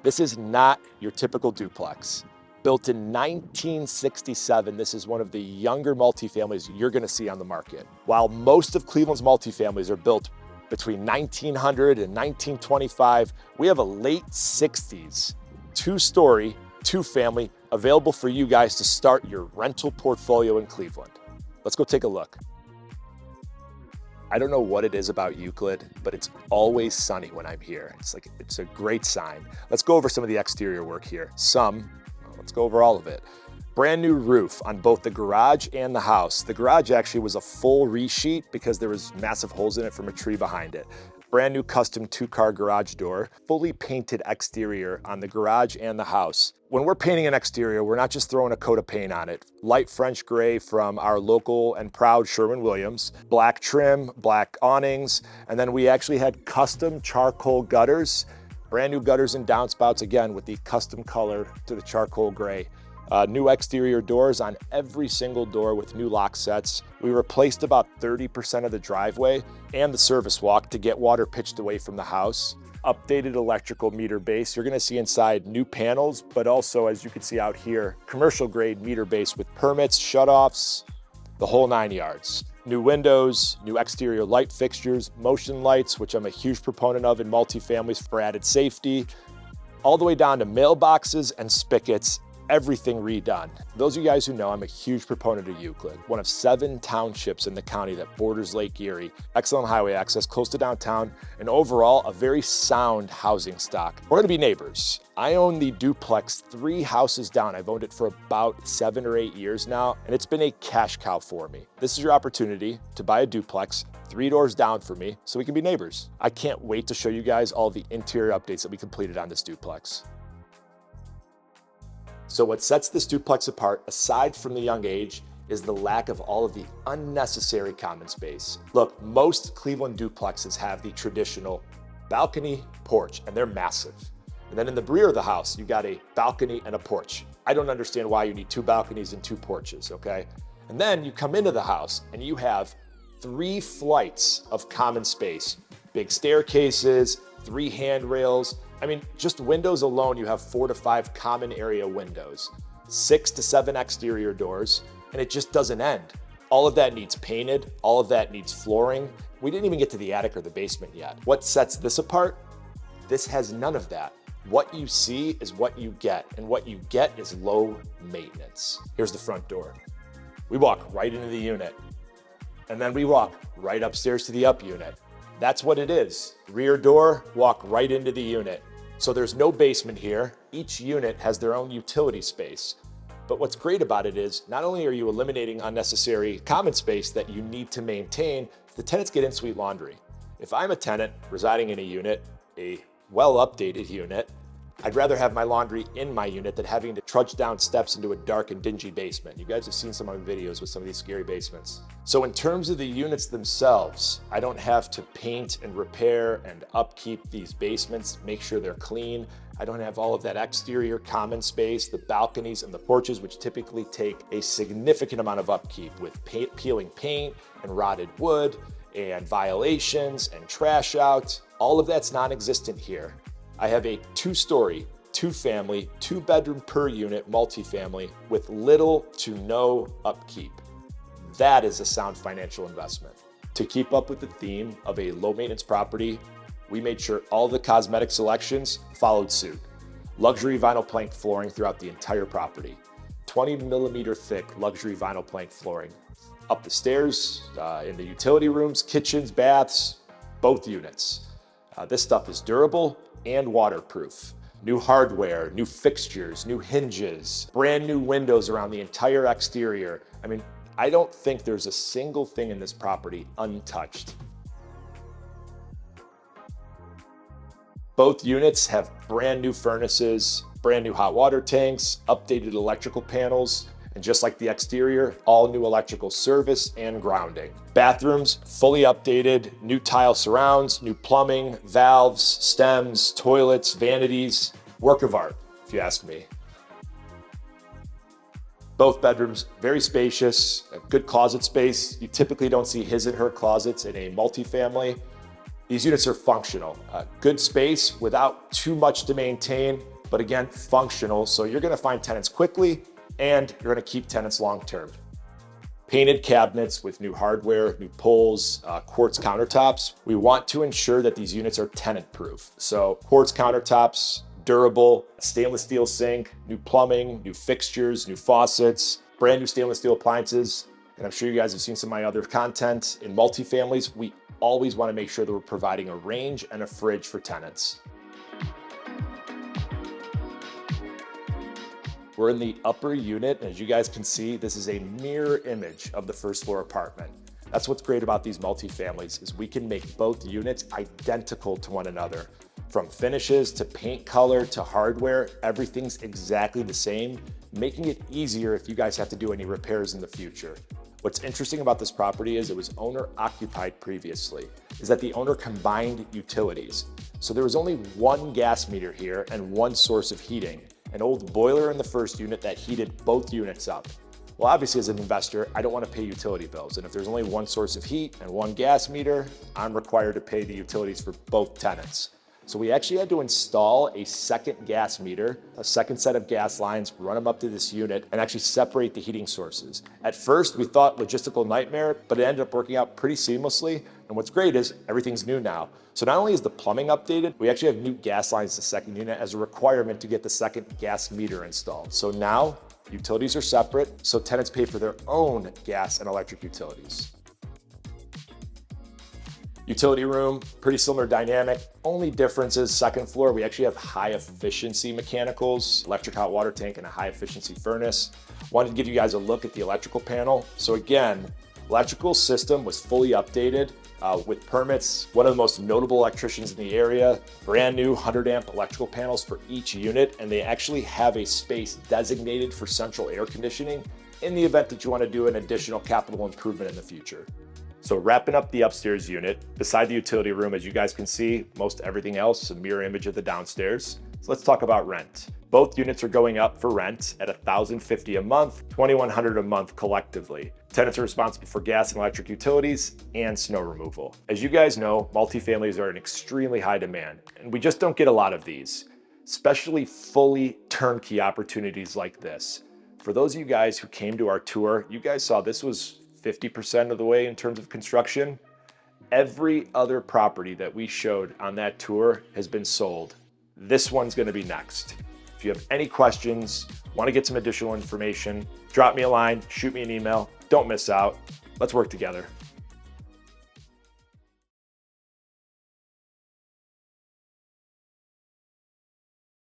This is not your typical duplex. Built in 1967, this is one of the younger multifamilies you're gonna see on the market. While most of Cleveland's multifamilies are built between 1900 and 1925, we have a late 60s, two-story, two-family available for you guys to start your rental portfolio in Cleveland. Let's go take a look. I don't know what it is about Euclid, but it's always sunny when I'm here. It's a great sign. Let's go over some of the exterior work here. Let's go over all of it. Brand new roof on both the garage and the house. The garage actually was a full resheet because there was massive holes in it from a tree behind it. Brand new custom 2-car garage door, fully painted exterior on the garage and the house. When we're painting an exterior, we're not just throwing a coat of paint on it. Light French gray from our local and proud Sherwin-Williams, black trim, black awnings, and then we actually had custom charcoal gutters, brand new gutters and downspouts, again with the custom color to the charcoal gray. New exterior doors on every single door with new lock sets. We replaced about 30% of the driveway and the service walk to get water pitched away from the house. Updated electrical meter base. You're gonna see inside new panels, but also, as you can see out here, commercial grade meter base with permits, shutoffs, the whole 9 yards. New windows, new exterior light fixtures, motion lights, which I'm a huge proponent of in multifamilies for added safety, all the way down to mailboxes and spigots. Everything redone. Those of you guys who know, I'm a huge proponent of Euclid, one of 7 townships in the county that borders Lake Erie, excellent highway access, close to downtown, and overall, a very sound housing stock. We're gonna be neighbors. I own the duplex 3 houses down. I've owned it for about 7 or 8 years now, and it's been a cash cow for me. This is your opportunity to buy a duplex 3 doors down from me so we can be neighbors. I can't wait to show you guys all the interior updates that we completed on this duplex. So what sets this duplex apart, aside from the young age, is the lack of all of the unnecessary common space. Look, most Cleveland duplexes have the traditional balcony, porch, and they're massive. And then in the rear of the house, you got a balcony and a porch. I don't understand why you need 2 balconies and 2 porches, okay? And then you come into the house and you have 3 flights of common space, big staircases, 3 handrails. I mean, just windows alone, you have 4 to 5 common area windows, 6 to 7 exterior doors, and it just doesn't end. All of that needs painted, all of that needs flooring. We didn't even get to the attic or the basement yet. What sets this apart? This has none of that. What you see is what you get, and what you get is low maintenance. Here's the front door. We walk right into the unit, and then we walk right upstairs to the up unit. That's what it is. Rear door, walk right into the unit. So there's no basement here. Each unit has their own utility space. But what's great about it is not only are you eliminating unnecessary common space that you need to maintain, the tenants get in-suite laundry. If I'm a tenant residing in a unit, a well-updated unit, I'd rather have my laundry in my unit than having to trudge down steps into a dark and dingy basement. You guys have seen some of my videos with some of these scary basements. So in terms of the units themselves, I don't have to paint and repair and upkeep these basements, make sure they're clean. I don't have all of that exterior common space, the balconies and the porches, which typically take a significant amount of upkeep with peeling paint and rotted wood and violations and trash out. All of that's non-existent here. I have a 2-story, 2-family, 2-bedroom per unit multifamily with little to no upkeep. That is a sound financial investment. To keep up with the theme of a low maintenance property, we made sure all the cosmetic selections followed suit. Luxury vinyl plank flooring throughout the entire property. 20mm thick luxury vinyl plank flooring. Up the stairs, in the utility rooms, kitchens, baths, both units. This stuff is durable and waterproof. New hardware, new fixtures, new hinges, brand new windows around the entire exterior. I mean, I don't think there's a single thing in this property untouched. Both units have brand new furnaces, brand new hot water tanks, updated electrical panels, and just like the exterior, all new electrical service and grounding. Bathrooms, fully updated, new tile surrounds, new plumbing, valves, stems, toilets, vanities. Work of art, if you ask me. Both bedrooms, very spacious, a good closet space. You typically don't see his and her closets in a multifamily. These units are functional. Good space without too much to maintain. but again, functional. So you're gonna find tenants quickly and you're gonna keep tenants long-term. Painted cabinets with new hardware, new pulls, quartz countertops. We want to ensure that these units are tenant-proof. So quartz countertops, durable, stainless steel sink, new plumbing, new fixtures, new faucets, brand new stainless steel appliances. And I'm sure you guys have seen some of my other content. In multifamilies, we always want to make sure that we're providing a range and a fridge for tenants. We're in the upper unit, and as you guys can see, this is a mirror image of the first floor apartment. That's what's great about these multifamilies, is we can make both units identical to one another. From finishes to paint color to hardware, everything's exactly the same, making it easier if you guys have to do any repairs in the future. What's interesting about this property is it was owner occupied previously, is that the owner combined utilities. So there was only one gas meter here and one source of heating, an old boiler in the first unit that heated both units up. Well, obviously as an investor, I don't want to pay utility bills. And if there's only one source of heat and one gas meter, I'm required to pay the utilities for both tenants. So we actually had to install a second gas meter, a second set of gas lines, run them up to this unit, and actually separate the heating sources. At first, we thought logistical nightmare, but it ended up working out pretty seamlessly. And what's great is everything's new now. So not only is the plumbing updated, we actually have new gas lines to the second unit as a requirement to get the second gas meter installed. So now utilities are separate, so tenants pay for their own gas and electric utilities. Utility room, pretty similar dynamic. Only difference is second floor, we actually have high efficiency mechanicals, electric hot water tank, and a high efficiency furnace. Wanted to give you guys a look at the electrical panel. So again, electrical system was fully updated with permits. One of the most notable electricians in the area, brand new 100 amp electrical panels for each unit, and they actually have a space designated for central air conditioning in the event that you want to do an additional capital improvement in the future. So wrapping up the upstairs unit, beside the utility room, as you guys can see, most everything else is a mirror image of the downstairs. So let's talk about rent. Both units are going up for rent at $1,050 a month, $2,100 a month collectively. Tenants are responsible for gas and electric utilities and snow removal. As you guys know, multifamilies are in extremely high demand, and we just don't get a lot of these, especially fully turnkey opportunities like this. For those of you guys who came to our tour, you guys saw this was 50% of the way in terms of construction. Every other property that we showed on that tour has been sold. This one's gonna be next. If you have any questions, wanna get some additional information, drop me a line, shoot me an email. Don't miss out. Let's work together.